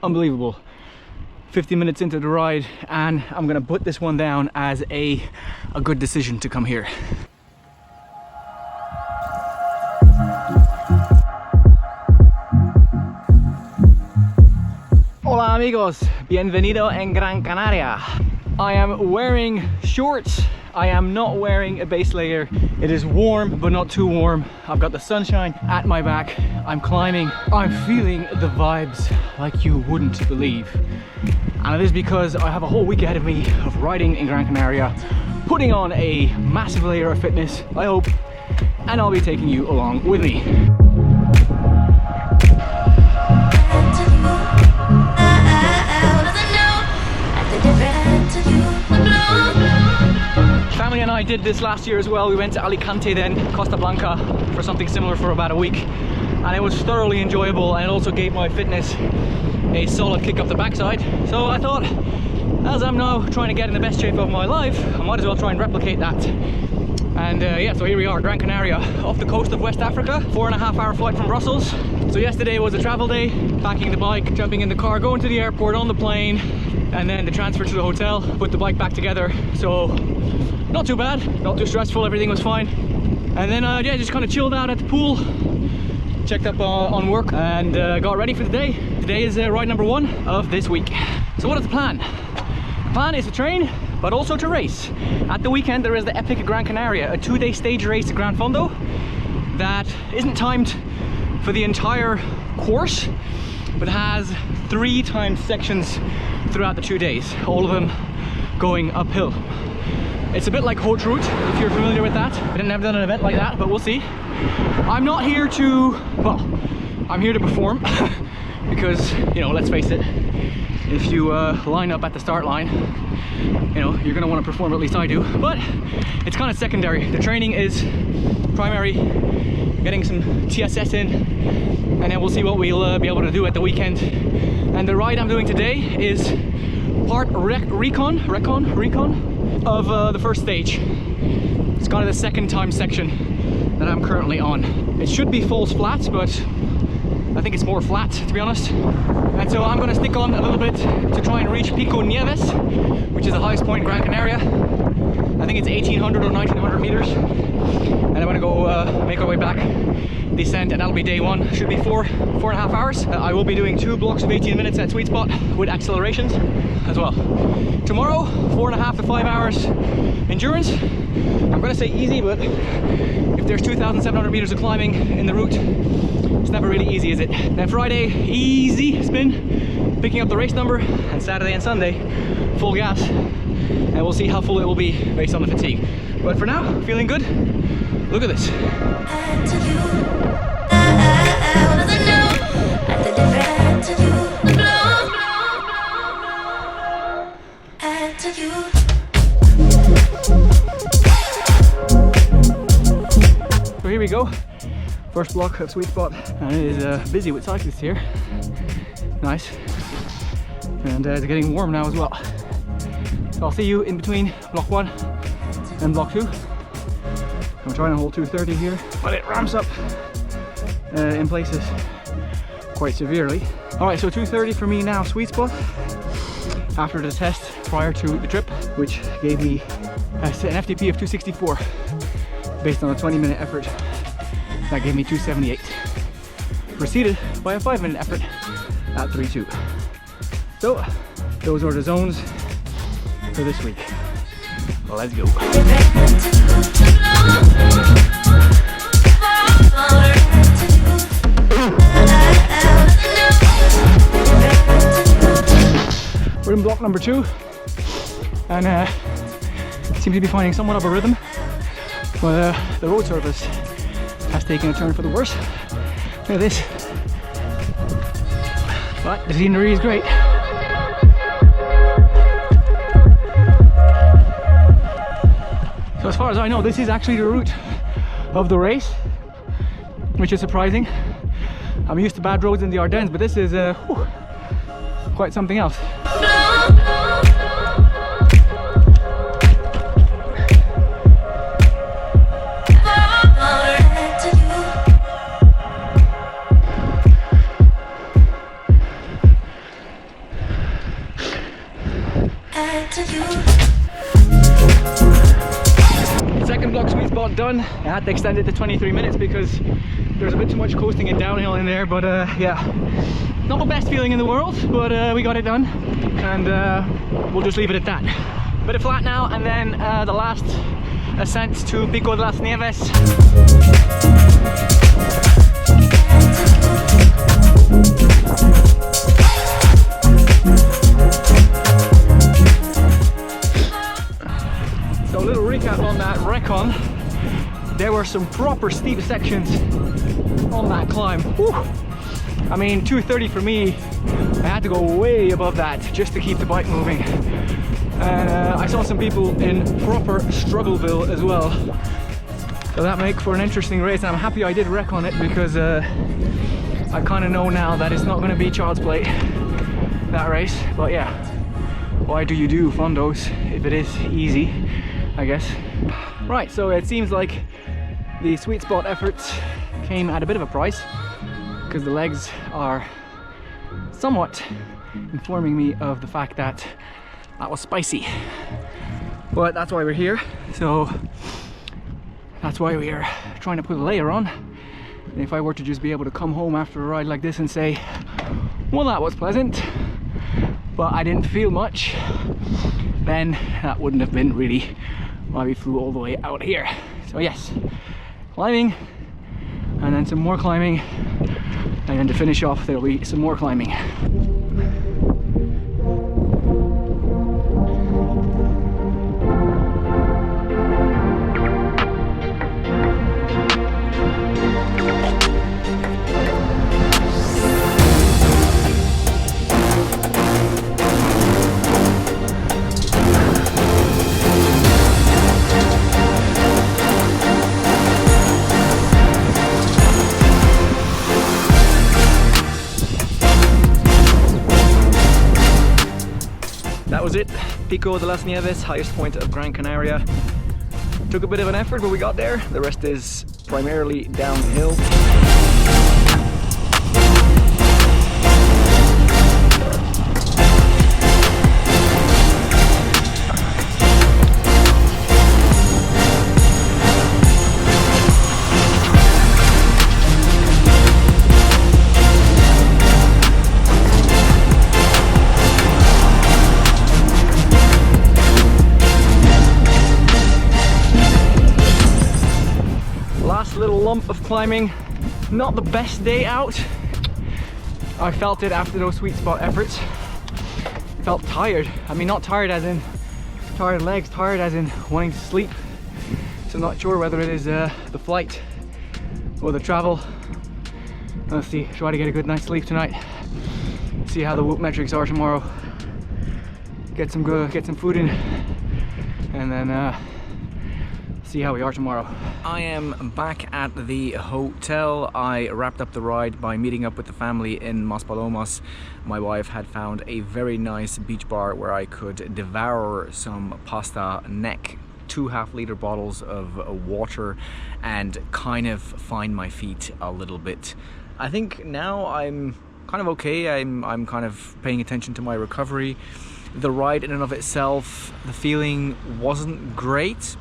Unbelievable. 50 minutes into the ride, and I'm gonna put this one down as a good decision to come here. Hola amigos, bienvenido en Gran Canaria. I am wearing shorts. I am not wearing a base layer. It is warm, but not too warm. I've got the sunshine at my back. I'm climbing. I'm feeling the vibes like you wouldn't believe. And it is because I have a whole week ahead of me of riding in Gran Canaria, putting on a massive layer of fitness, I hope, and I'll be taking you along with me. Family and I did this last year as well. We went to Alicante, then Costa Blanca for something similar for about a week, and it was thoroughly enjoyable, and it also gave my fitness a solid kick up the backside. So I thought, as I'm now trying to get in the best shape of my life, I might as well try and replicate that. And yeah, so here we are, Gran Canaria, off the coast of West Africa, 4.5-hour flight from Brussels. So yesterday was a travel day, packing the bike, jumping in the car, going to the airport, on the plane, and then the transfer to the hotel, put the bike back together. So not too bad, not too stressful, everything was fine. And then yeah, just kind of chilled out at the pool, checked up on work, and got ready for the day. Today is ride number 1 of this week. So what is the plan? The plan is to train, but also to race. At the weekend there is the epic Gran Canaria, a 2-day stage race at Gran Fondo that isn't timed for the entire course, but has 3 timed sections throughout the 2 days, all of them going uphill. It's a bit like Haute Route, if you're familiar with that. I've never done an event like that, but we'll see. I'm not here to, well, I'm here to perform because, you know, let's face it, if you line up at the start line, you know, you're gonna want to perform, at least I do, but it's kind of secondary. The training is primary, getting some TSS in, and then we'll see what we'll be able to do at the weekend. And the ride I'm doing today is part recon of the first stage. It's kind of the second time section that I'm currently on. It should be falls flats, but I think it's more flat, to be honest. And so I'm going to stick on a little bit to try and reach Pico Nieves, which is the highest point in Gran Canaria. I think it's 1800 or 1900 meters. And I'm going to go make our way back, descent, and that'll be day 1. Should be 4.5 hours. I will be doing 2 blocks of 18 minutes at sweet spot with accelerations as well. Tomorrow, 4.5 to 5 hours endurance. I'm going to say easy, but if there's 2,700 meters of climbing in the route, it's never really easy, is it? Then Friday, easy spin, picking up the race number, and Saturday and Sunday, full gas. And we'll see how full it will be based on the fatigue. But for now, feeling good. Look at this. So here we go. First block of sweet spot, and it is busy with cyclists here. Nice. And it's getting warm now as well. So I'll see you in between block 1 and block 2. I'm trying to hold 230 here, but it ramps up in places quite severely. Alright, so 230 for me now, sweet spot. After the test prior to the trip, which gave me an FTP of 264 based on a 20-minute effort. That gave me 278. Preceded by a 5-minute effort at 3:2. So those are the zones for this week. Let's go. We're in block number 2, and seem to be finding somewhat of a rhythm, but the road surface has taken a turn for the worse. Look at this. But the scenery is great. So as far as I know, this is actually the route of the race, which is surprising. I'm used to bad roads in the Ardennes, but this is quite something else. Second block sweet spot done. I had to extend it to 23 minutes because there's a bit too much coasting and downhill in there, but yeah, not the best feeling in the world, but we got it done, and we'll just leave it at that. Bit of flat now, and then the last ascent to Pico de las Nieves. So a little recap on that recon. There were some proper steep sections on that climb. Whew. I mean, 230 for me. I had to go way above that just to keep the bike moving. And I saw some people in proper struggleville as well. So that makes for an interesting race, and I'm happy I did recon it because I kind of know now that it's not going to be child's play, that race. But yeah, why do you do fondos if it is easy, I guess. Right, so it seems like the sweet spot efforts came at a bit of a price because the legs are somewhat informing me of the fact that that was spicy. But that's why we're here. So that's why we are trying to put a layer on. And if I were to just be able to come home after a ride like this and say, well, that was pleasant, but I didn't feel much, then that wouldn't have been really why we flew all the way out here. So yes, climbing, and then some more climbing, and then to finish off there'll be some more climbing. That was it, Pico de las Nieves, highest point of Gran Canaria. Took a bit of an effort, but we got there. The rest is primarily downhill. Little lump of climbing, not the best day out. I felt it after those sweet spot efforts. Felt tired. I mean, not tired as in tired legs, tired as in wanting to sleep. So I'm not sure whether it is the flight or the travel. Let's see, try to get a good night's sleep tonight. See how the Whoop metrics are tomorrow. Get some food in, and then see how we are tomorrow. I am back at the hotel. I wrapped up the ride by meeting up with the family in Maspalomas. My wife had found a very nice beach bar where I could devour some pasta neck, 2 half-liter bottles of water, and kind of find my feet a little bit. I think now I'm kind of okay. I'm kind of paying attention to my recovery. The ride in and of itself, the feeling wasn't great,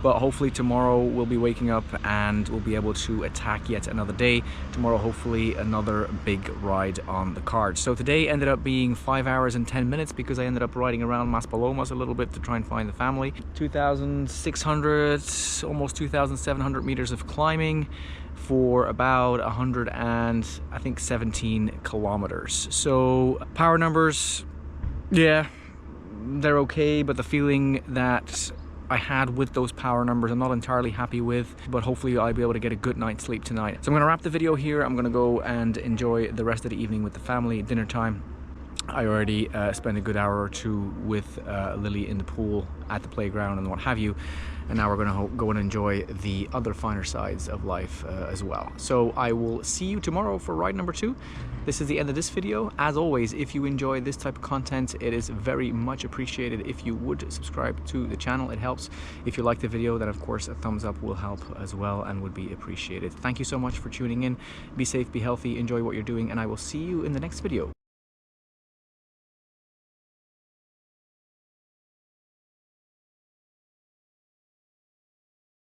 but hopefully tomorrow we'll be waking up and we'll be able to attack yet another day. Tomorrow, hopefully, another big ride on the cards. So today ended up being 5 hours and 10 minutes because I ended up riding around Maspalomas a little bit to try and find the family. 2,600, almost 2,700 meters of climbing for about 117 kilometers. So power numbers, yeah, they're okay, but the feeling that I had with those power numbers I'm not entirely happy with, but hopefully I'll be able to get a good night's sleep tonight. So I'm gonna wrap the video here. I'm gonna go and enjoy the rest of the evening with the family, dinner time. I already spent a good hour or two with Lily in the pool, at the playground and what have you, and now we're gonna go and enjoy the other finer sides of life as well. So I will see you tomorrow for ride number 2. This is the end of this video. As always, if you enjoy this type of content, it is very much appreciated if you would subscribe to the channel. It helps. If you like the video, then of course a thumbs up will help as well and would be appreciated. Thank you so much for tuning in. Be safe, be healthy, enjoy what you're doing, and I will see you in the next video.